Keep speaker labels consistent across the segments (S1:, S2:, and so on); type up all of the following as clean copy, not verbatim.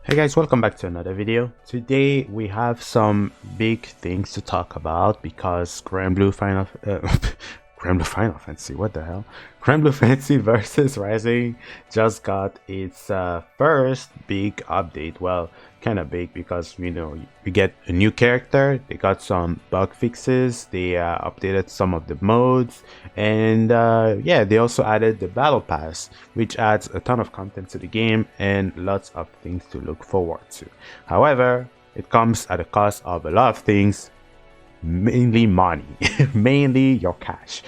S1: Hey guys, welcome back to another video. Today we have some big things to talk about because Granblue Granblue Final Fantasy, what the hell? Granblue Fantasy versus Rising just got its first big update. Well, kind of big because we get a new character. They got some bug fixes. They updated some of the modes, and yeah, they also added the Battle Pass, which adds a ton of content to the game and lots of things to look forward to. However, it comes at a cost of a lot of things, mainly money, mainly your cash.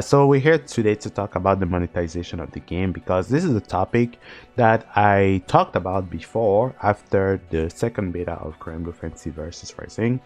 S1: So we're here today to talk about the monetization of the game because this is a topic that I talked about before after the second beta of Granblue Fantasy versus Rising,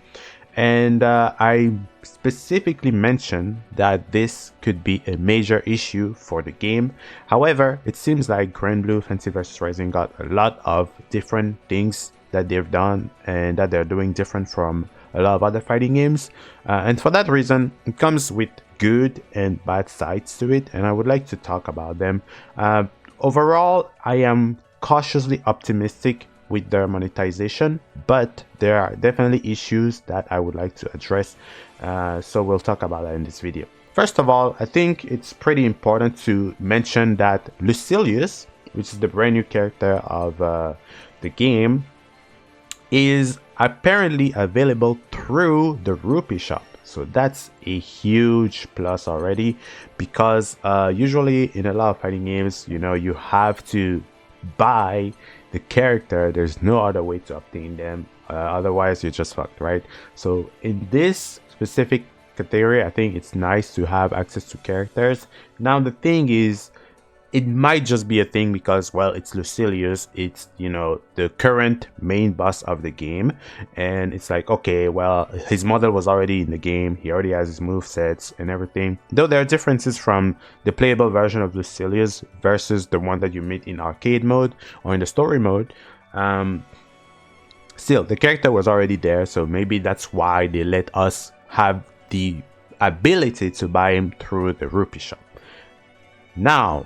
S1: and I specifically mentioned that this could be a major issue for the game. However, it seems like Granblue Fantasy vs Rising got a lot of different things that they've done and that they're doing different from a lot of other fighting games, and for that reason it comes with good and bad sides to it, and I would like to talk about them. Overall, I am cautiously optimistic with their monetization, but there are definitely issues that I would like to address, so we'll talk about that in this video. First of all, I think it's pretty important to mention that Lucilius, which is the brand new character of the game, is apparently available through the Rupie Shop. So that's a huge plus already, because usually in a lot of fighting games, you have to buy the character. There's no other way to obtain them, otherwise you're just fucked, right? So in this specific category, I think it's nice to have access to characters. Now the thing is, it might just be a thing because, well, it's Lucilius, it's, the current main boss of the game, and it's like, okay, well, his model was already in the game, he already has his movesets and everything. Though there are differences from the playable version of Lucilius versus the one that you meet in arcade mode or in the story mode. Still, the character was already there, so maybe that's why they let us have the ability to buy him through the Rupie Shop. Now,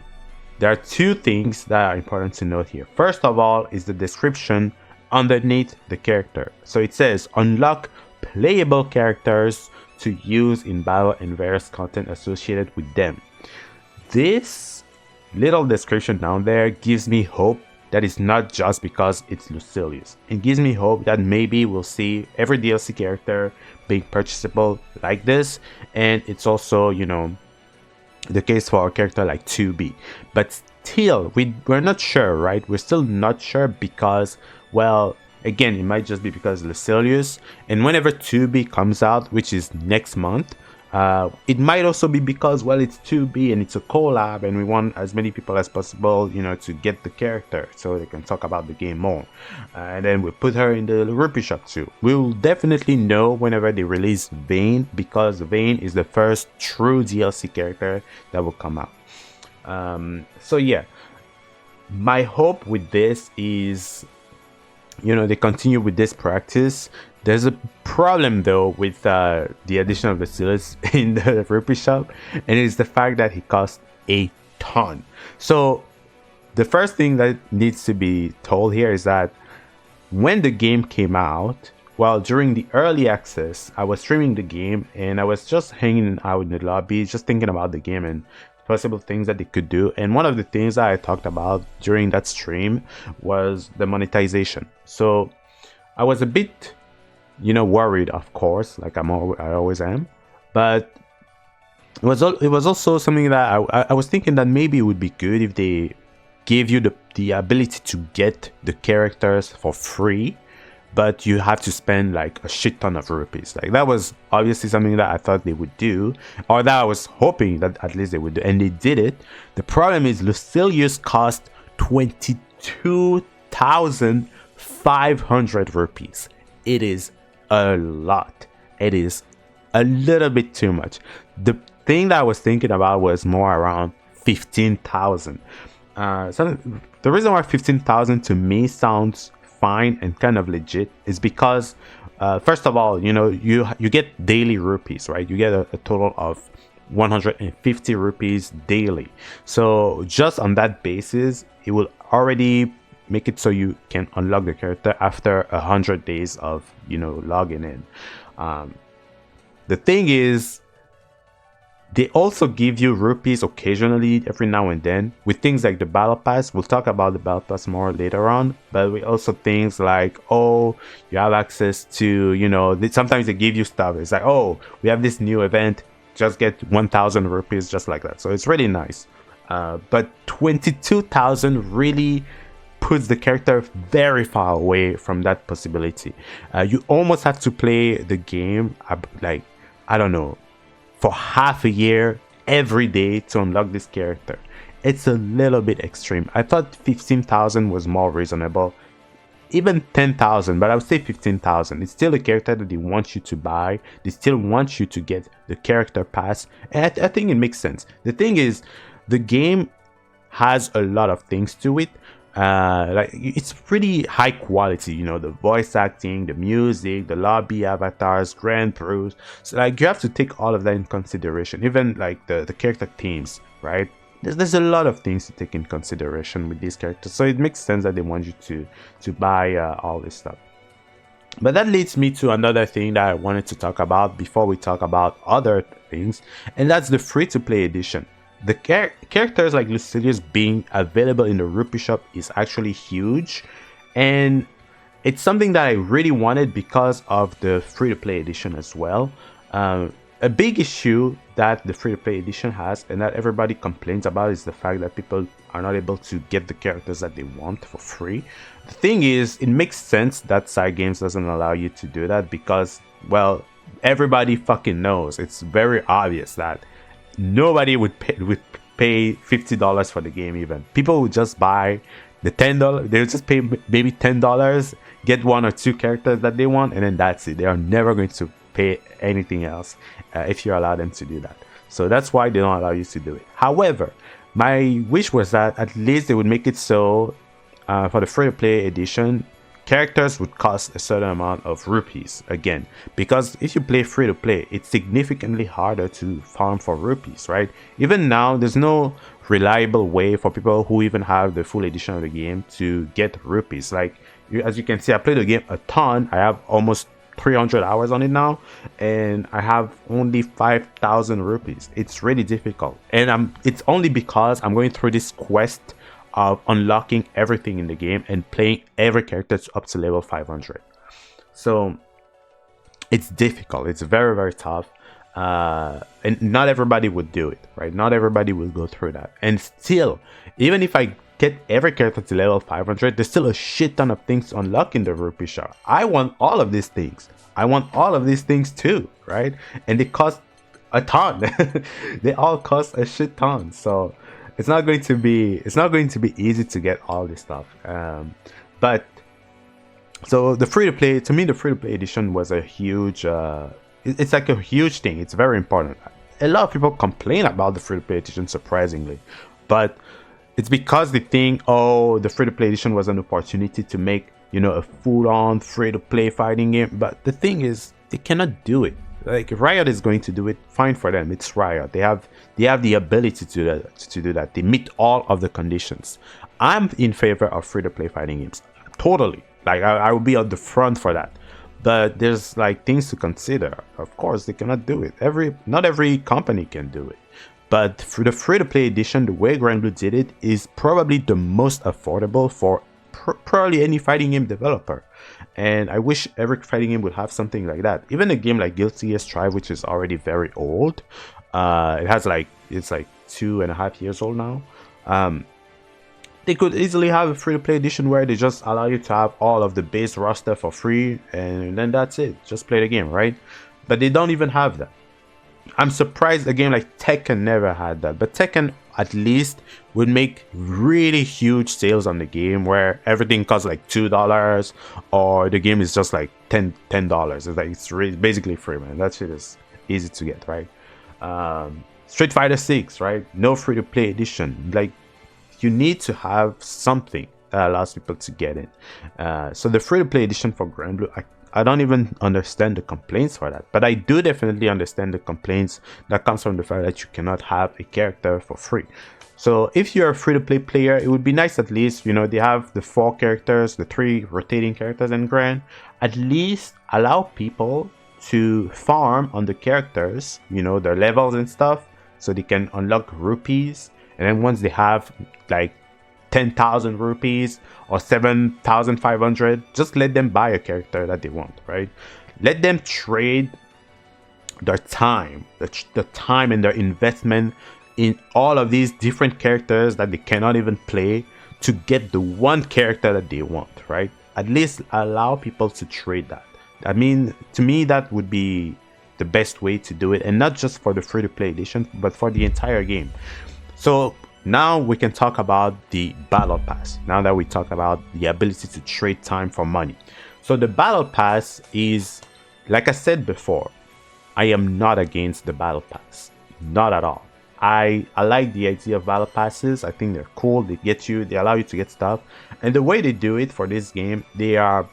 S1: there are two things that are important to note here. First of all is the description underneath the character. So it says, unlock playable characters to use in battle and various content associated with them. This little description down there gives me hope that it's not just because it's Lucilius. It gives me hope that maybe we'll see every DLC character being purchasable like this, and it's also, the case for a character like 2B. But still, we're not sure, right? We're still not sure because, well, again, it might just be because Lucilius, and whenever 2B comes out, which is next month, it might also be because, well, it's 2B and it's a collab and we want as many people as possible, to get the character so they can talk about the game more. And then we put her in the Rupie Shop too. We'll definitely know whenever they release Vayne, because Vayne is the first true DLC character that will come out. So yeah, my hope with this is, they continue with this practice. There's a problem though with the addition of Lucilius in the Rupie Shop, and it's the fact that he costs a ton. So the first thing that needs to be told here is that when the game came out, well, during the early access, I was streaming the game and I was just hanging out in the lobby, just thinking about the game and possible things that they could do. And one of the things that I talked about during that stream was the monetization. So I was a bit, worried, of course, like I always am, but it was also something that I was thinking that maybe it would be good if they gave you the ability to get the characters for free, but you have to spend like a shit ton of rupees. Like, that was obviously something that I thought they would do, or that I was hoping that at least they would do, and they did it. The problem is Lucilius cost 22,500 rupees. It is a lot. It is a little bit too much. The thing that I was thinking about was more around 15,000. So the reason why 15,000 to me sounds fine and kind of legit is because first of all, you get daily rupees, right? You get a total of 150 rupees daily. So just on that basis, it will already make it so you can unlock the character after 100 days of, you know, logging in. The thing is, they also give you rupees occasionally, every now and then, with things like the Battle Pass. We'll talk about the Battle Pass more later on, but we also things like, oh, you have access to, you know, sometimes they give you stuff. It's like, oh, we have this new event, just get 1,000 rupees, just like that. So it's really nice. But 22,000 really puts the character very far away from that possibility. You almost have to play the game, like, I don't know, for half a year every day to unlock this character. It's a little bit extreme. I thought 15,000 was more reasonable, even 10,000, but I would say 15,000. It's still a character that they want you to buy. They still want you to get the character pass, and I think it makes sense. The thing is, the game has a lot of things to it. Like, it's pretty high quality, you know, the voice acting, the music, the lobby avatars, Granblue. So like, you have to take all of that in consideration, even like the character themes, right? There's a lot of things to take in consideration with these characters, so it makes sense that they want you to buy all this stuff. But that leads me to another thing that I wanted to talk about before we talk about other things, and that's the free-to-play edition. The characters like Lucilius being available in the Rupie Shop is actually huge, and it's something that I really wanted because of the free-to-play edition as well. A big issue that the free-to-play edition has, and that everybody complains about, is the fact that people are not able to get the characters that they want for free. The thing is, it makes sense that Cygames doesn't allow you to do that because, well, everybody fucking knows. It's very obvious that nobody would pay $50 for the game. Even people would just buy the $10. They'll just pay maybe $10, get one or two characters that they want, and then that's it. They are never going to pay anything else if you allow them to do that. So that's why they don't allow you to do it. However, my wish was that at least they would make it so for the free-to-play edition, characters would cost a certain amount of rupees again, because if you play free to play, it's significantly harder to farm for rupees, right? Even now, there's no reliable way for people who even have the full edition of the game to get rupees. Like, as you can see, I played the game a ton. I have almost 300 hours on it now, and I have only 5,000 rupees. It's really difficult, and it's only because I'm going through this quest of unlocking everything in the game and playing every character up to level 500. So it's difficult. It's very, very tough, and not everybody would do it, right? Not everybody will go through that. And still, even if I get every character to level 500, there's still a shit ton of things to unlock in the Rupie Shop. I want all of these things. I want all of these things too, right? And they cost a ton. They all cost a shit ton. So it's not going to be easy to get all this stuff. But so the free-to-play, to me, the free-to-play edition was a huge it's like a huge thing. It's very important. A lot of people complain about the free-to-play edition, surprisingly, but it's because they think, oh, the free-to-play edition was an opportunity to make, you know, a full-on free-to-play fighting game. But the thing is, they cannot do it. Like, if Riot is going to do it, fine for them. It's Riot. They have the ability to do that. They meet all of the conditions. I'm in favor of free-to-play fighting games, totally. Like, I will be on the front for that. But there's like things to consider. Of course, they cannot do it. Not every company can do it. But for the free-to-play edition, the way Granblue did it is probably the most affordable for probably any fighting game developer. And I wish every fighting game would have something like that. Even a game like Guilty as Strive, which is already very old, it's like 2.5 years old now. They could easily have a free-to-play edition where they just allow you to have all of the base roster for free, and then that's it. Just play the game, right? But they don't even have that. I'm surprised a game like Tekken never had that, but Tekken at least would make really huge sales on the game where everything costs like $2, or the game is just like $10. It's like it's basically free, man. That shit is easy to get, right? Street Fighter 6, right? No free-to-play edition. Like, you need to have something allows people to get in. So the free-to-play edition for Granblue, I don't even understand the complaints for that, but I do definitely understand the complaints that comes from the fact that you cannot have a character for free. So if you're a free-to-play player, it would be nice at least, you know, they have the 4 characters, the 3 rotating characters in Grand. At least allow people to farm on the characters, you know, their levels and stuff, so they can unlock rupees. And then once they have like 10,000 rupees or 7,500, just let them buy a character that they want, right? Let them trade their time, the time and their investment in all of these different characters that they cannot even play to get the one character that they want, right? At least allow people to trade that. I mean, to me, that would be the best way to do it, and not just for the free-to-play edition, but for the entire game. So now we can talk about the Battle Pass, now that we talk about the ability to trade time for money. So the Battle Pass is, like I said before, I am not against the Battle Pass, not at all. I like the idea of Battle Passes. I think they're cool. They allow you to get stuff, and the way they do it for this game, they are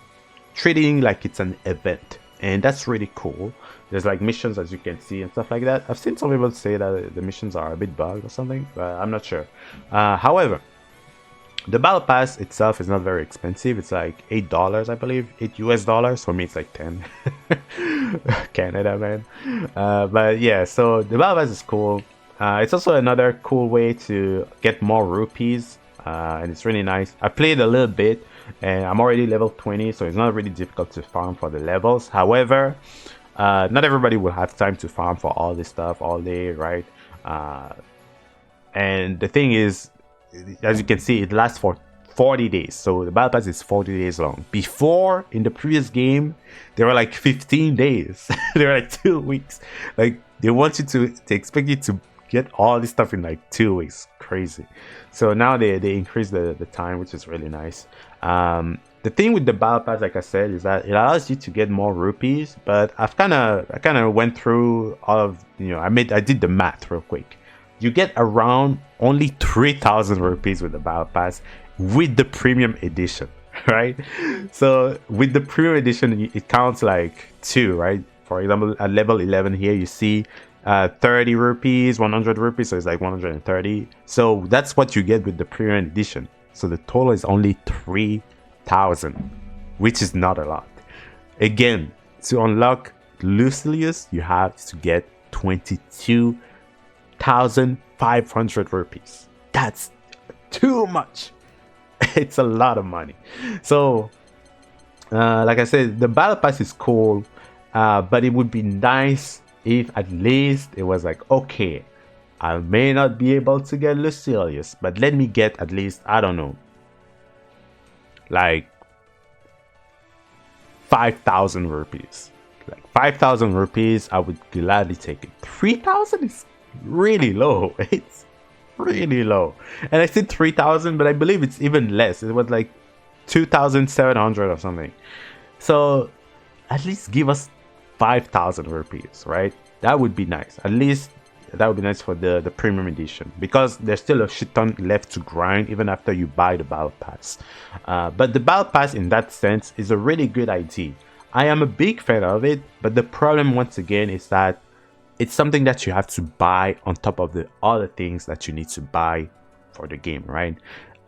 S1: treating like it's an event, and that's really cool. There's like missions, as you can see, and stuff like that. I've seen some people say that the missions are a bit bugged or something, but I'm not sure. However, the Battle Pass itself is not very expensive. It's like $8, I believe, $8 US. For me, it's like 10. Canada, man. But yeah, so the Battle Pass is cool. It's also another cool way to get more rupees, and it's really nice. I played a little bit, and I'm already level 20, so it's not really difficult to farm for the levels. However, not everybody will have time to farm for all this stuff all day, right? And the thing is, as you can see, it lasts for 40 days. So the Battle Pass is 40 days long. Before, in the previous game, they were like 15 days. They were like 2 weeks. Like, they want you to, they expect you to get all this stuff in like 2 weeks. Crazy. So now they increase the time, which is really nice. The thing with the Battle Pass, like I said, is that it allows you to get more rupees, but I kind of went through all of, you know, I did the math real quick. You get around only 3,000 rupees with the Battle Pass with the premium edition, right? So with the premium edition, it counts like 2, right? For example, at level 11 here, you see 30 rupees, 100 rupees, so it's like 130. So that's what you get with the premium edition. So the total is only 3,000, which is not a lot. Again, to unlock Lucilius, you have to get 22,500 rupees. That's too much. It's a lot of money. So like I said, the Battle Pass is cool, but it would be nice if at least it was like, okay, I may not be able to get Lucilius, but let me get at least, I don't know, like 5,000 rupees. Like 5,000 rupees, I would gladly take it. 3,000 is really low. It's really low. And I said 3,000, but I believe it's even less. It was like 2,700 or something. So at least give us 5,000 rupees, right? That would be nice. At least that would be nice for the premium edition, because there's still a shit ton left to grind even after you buy the Battle Pass. But the Battle Pass in that sense is a really good idea. I am a big fan of it, but the problem once again is that it's something that you have to buy on top of the other things that you need to buy for the game, right?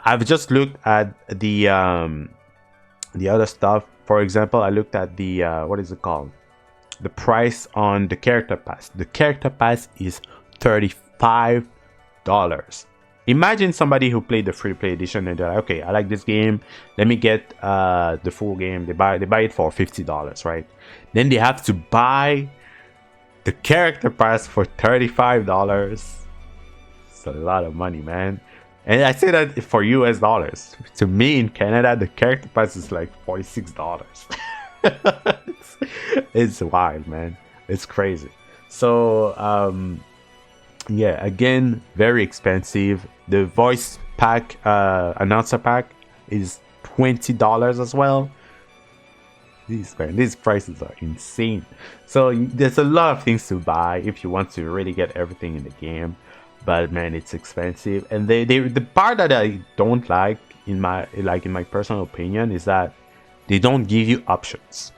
S1: I've just looked at the other stuff. For example, I looked at the what is it called? The price on the character pass. The character pass is $35. Imagine somebody who played the free-to-play edition and they're like, okay, I like this game, let me get the full game. They buy it for $50, right? Then they have to buy the character pass for $35. It's a lot of money, man. And I say that for US dollars. To me in Canada, the character pass is like $46. It's wild, man. It's crazy. So yeah, again, very expensive. The voice pack, announcer pack, is $20 as well. These prices are insane. So there's a lot of things to buy if you want to really get everything in the game, but man, it's expensive. And the part that I don't like in my personal opinion, is that they don't give you options.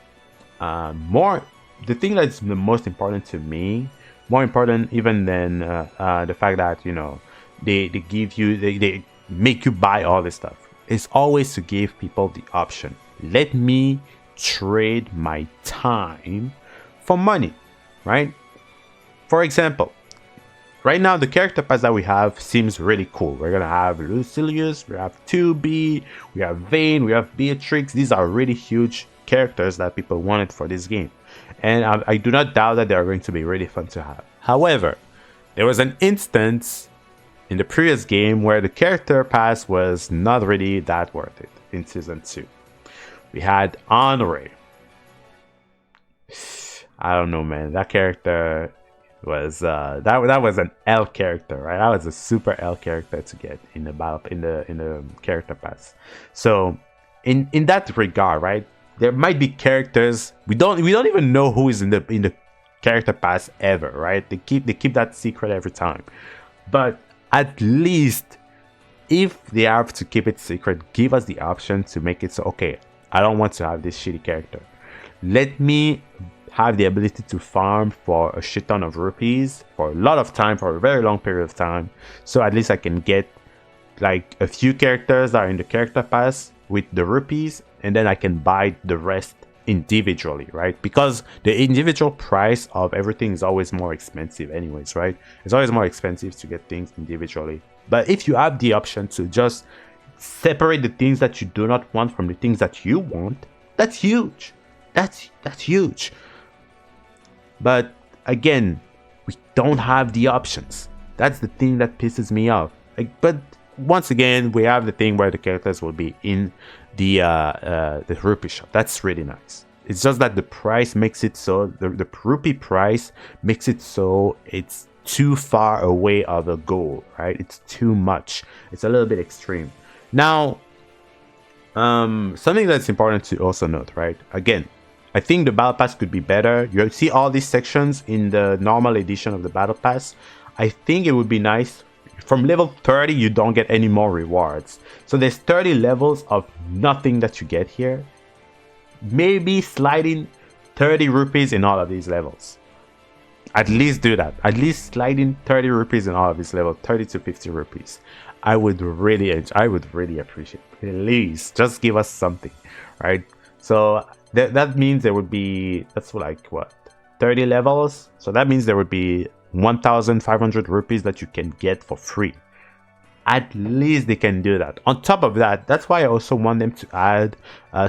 S1: The thing that's the most important to me, more important even than the fact that, you know, they give you, they make you buy all this stuff, is always to give people the option. Let me trade my time for money, right? For example, right now the character pass that we have seems really cool. We're gonna have Lucilius, we have 2B, we have Vayne, we have Beatrix. These are really huge characters that people wanted for this game, and I do not doubt that they are going to be really fun to have. However, there was an instance in the previous game where the character pass was not really that worth it. In season 2 we had Honore. I don't know, man, that character was that was an L character, right? That was a super L character to get in the battle, in the character pass. So in that regard, right, there might be characters we don't even know who is in the character pass ever, right? They keep that secret every time. But at least if they have to keep it secret, give us the option to make it so, okay, I don't want to have this shitty character. Let me have the ability to farm for a shit ton of rupees for a lot of time, for a very long period of time, so at least I can get like a few characters that are in the character pass with the rupees, and then I can buy the rest individually, right? Because the individual price of everything is always more expensive anyways, right? It's always more expensive to get things individually. But if you have the option to just separate the things that you do not want from the things that you want, that's huge. That's huge. But again, we don't have the options. That's the thing that pisses me off. But once again, we have the thing where the characters will be in the Rupie Shop. That's really nice. It's just that the price makes it so, the Rupee price makes it so it's too far away of a goal, right? It's too much. It's a little bit extreme. Now, something that's important to also note, right? Again, I think the Battle Pass could be better. You see all these sections in the normal edition of the Battle Pass. I think it would be nice. From level 30, you don't get any more rewards. So there's 30 levels of nothing that you get here. Maybe sliding 30 rupees in all of these levels. At least do that. At least sliding 30 rupees in all of these levels. 30 to 50 rupees. I would really appreciate it. Please, just give us something, right? So that means there would be, that's like what, 30 levels? So that means there would be 1,500 rupees that you can get for free. At least they can do that. On top of that, that's why I also want them to add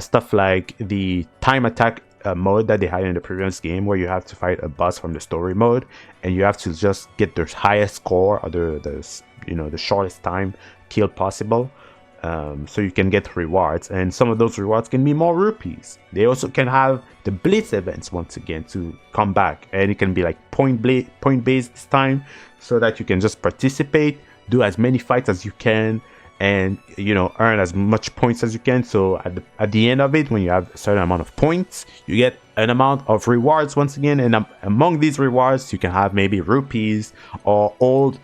S1: stuff like the time attack mode that they had in the previous game, where you have to fight a boss from the story mode, and you have to just get the highest score, or the shortest time killed possible. So you can get rewards, and some of those rewards can be more rupees. They also can have the blitz events once again to come back, and it can be like point based this time, so that you can just participate, do as many fights as you can, and earn as much points as you can. So at the end of it, when you have a certain amount of points, you get an amount of rewards once again, and among these rewards you can have maybe rupees or old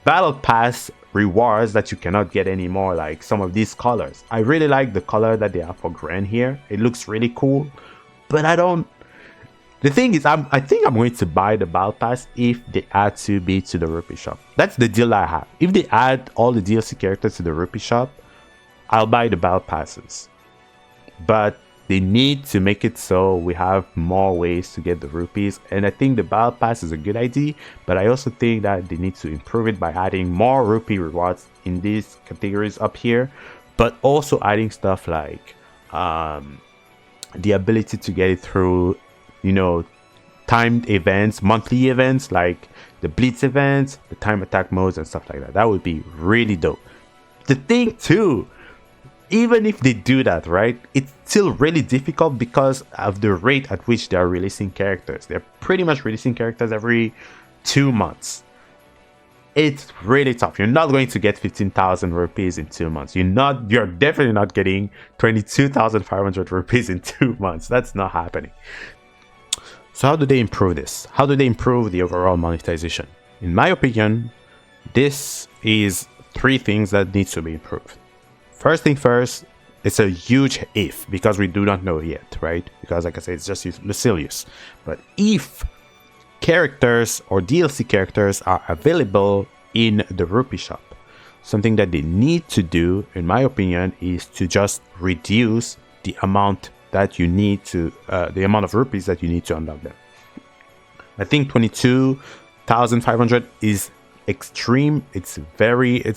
S1: Battle Pass rewards that you cannot get anymore, like some of these colors. I really like the color that they have for Gran here. It looks really cool, but the thing is, I think I'm going to buy the Battle Pass if they add 2B to the Rupee Shop. That's the deal I have. If they add all the DLC characters to the Rupee Shop, I'll buy the Battle Passes. But they need to make it so we have more ways to get the rupees, and I think the Battle Pass is a good idea, but I also think that they need to improve it by adding more rupee rewards in these categories up here, but also adding stuff like the ability to get it through timed events, monthly events like the blitz events, the time attack modes and stuff like that. That would be really dope. The thing too, even if they do that, right, it's still really difficult because of the rate at which they are releasing characters. They're pretty much releasing characters every 2 months. It's really tough. You're not going to get 15,000 rupees in 2 months. You're definitely not getting 22,500 rupees in 2 months. That's not happening. So how do they improve this? How do they improve the overall monetization? In my opinion, this is 3 things that needs to be improved. first thing first, it's a huge if, because we do not know yet, right? Because like I said, it's just Lucilius. But if characters or DLC characters are available in the Rupie Shop, something that they need to do, in my opinion, is to just reduce the amount that you need to, the amount of rupees that you need to unlock them. I think 22,500 is extreme. It's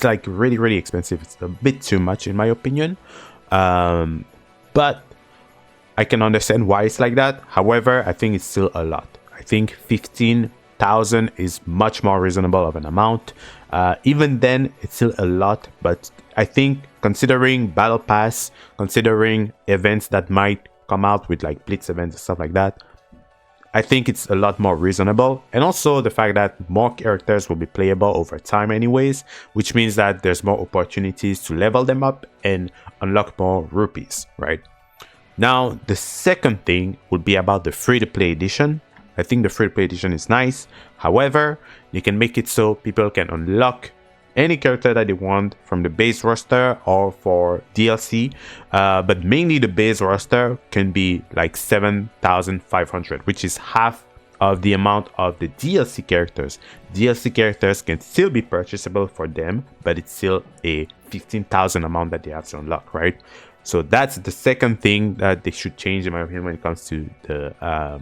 S1: like really expensive. It's a bit too much in my opinion. But I can understand why it's like that. However, I think it's still a lot. I think 15,000 is much more reasonable of an amount. Even then, it's still a lot. But I think considering Battle Pass, considering events that might come out with like Blitz events and stuff like that, I think it's a lot more reasonable. And also the fact that more characters will be playable over time anyways, which means that there's more opportunities to level them up and unlock more rupees, right? Now, the second thing would be about the free-to-play edition. I think the free-to-play edition is nice. However, you can make it so people can unlock any character that they want from the base roster or for DLC, but mainly the base roster can be like 7,500, which is half of the amount of the DLC characters. DLC characters can still be purchasable for them, but it's still a 15,000 amount that they have to unlock, right? So that's the second thing that they should change in my opinion when it comes to the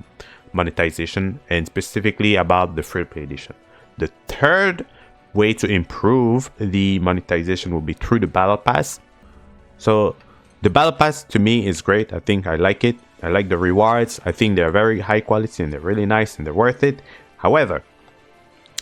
S1: monetization, and specifically about the free-to-play edition. The third way to improve the monetization will be through the Battle Pass. So the Battle Pass to me is great. I think I like it. I like the rewards. I think they're very high quality and they're really nice and they're worth it. However,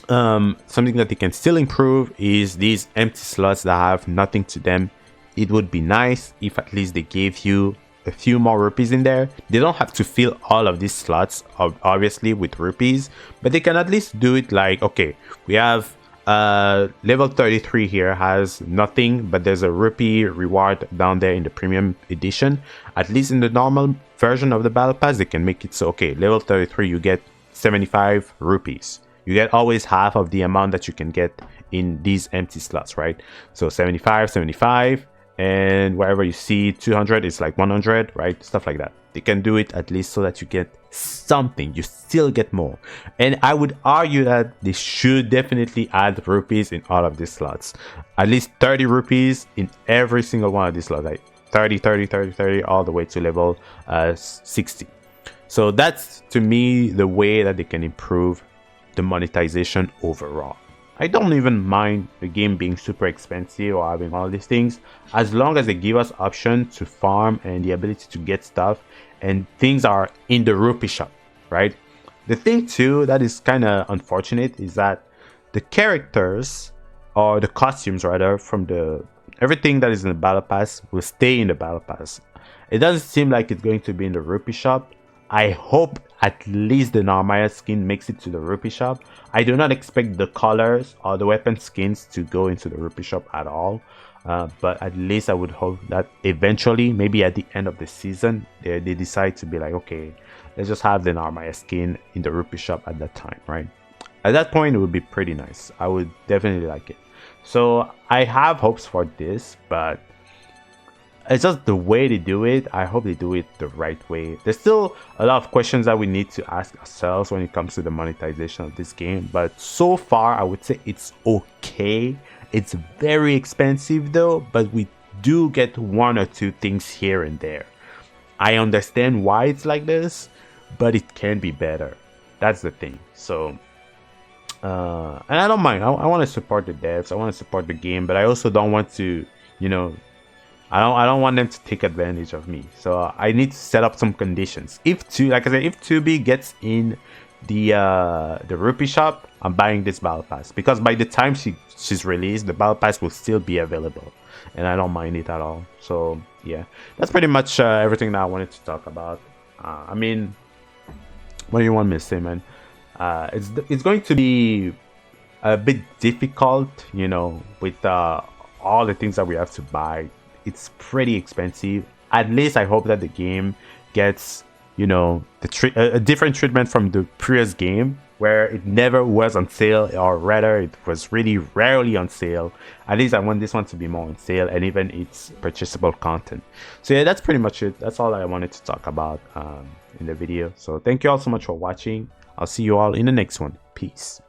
S1: something that they can still improve is these empty slots that have nothing to them. It would be nice if at least they gave you a few more rupees in there. They don't have to fill all of these slots obviously with rupees, but they can at least do it like, okay, we have level 33 here has nothing, but there's a rupee reward down there in the premium edition. At least in the normal version of the Battle Pass, they can make it so, okay, level 33 you get 75 rupees. You get always half of the amount that you can get in these empty slots, right? So 75, and wherever you see 200 is like 100, right? Stuff like that. They can do it at least so that you get something, you still get more. And I would argue that they should definitely add rupees in all of these slots. At least 30 rupees in every single one of these slots, like 30 all the way to level 60. So that's to me the way that they can improve the monetization overall. I don't even mind the game being super expensive or having all these things, as long as they give us option to farm and the ability to get stuff and things are in the Rupie Shop, right? The thing too that is kind of unfortunate is that the characters, or the costumes rather, from everything that is in the Battle Pass will stay in the Battle Pass. It doesn't seem like it's going to be in the Rupie Shop. I hope at least the Narmaya skin makes it to the Rupie Shop. I do not expect the colors or the weapon skins to go into the Rupie Shop at all. But at least I would hope that eventually, maybe at the end of the season, they decide to be like, okay, let's just have the Narmaya skin in the Rupie Shop at that time, right? At that point, it would be pretty nice. I would definitely like it. So I have hopes for this, but it's just the way they do it. I hope they do it the right way. There's still a lot of questions that we need to ask ourselves when it comes to the monetization of this game, but so far I would say it's okay. It's very expensive though, but we do get one or two things here and there. I understand why it's like this, but it can be better. That's the thing. So and I don't mind. I want to support the devs. I want to support the game, but I also don't want to, you know, I don't want them to take advantage of me. So I need to set up some conditions. If 2B gets in the Rupie Shop, I'm buying this Battle Pass, because by the time she's released, the Battle Pass will still be available, and I don't mind it at all. So yeah, that's pretty much everything that I wanted to talk about. I mean, what do you want me to say, man? It's going to be a bit difficult, you know, with all the things that we have to buy. It's pretty expensive. At least I hope that the game gets, you know, a different treatment from the previous game. where it never was on sale, or rather it was really rarely on sale. At least I want this one to be more on sale, and even its purchasable content. So yeah, that's pretty much it. That's all I wanted to talk about in the video. So thank you all so much for watching. I'll see you all in the next one. Peace.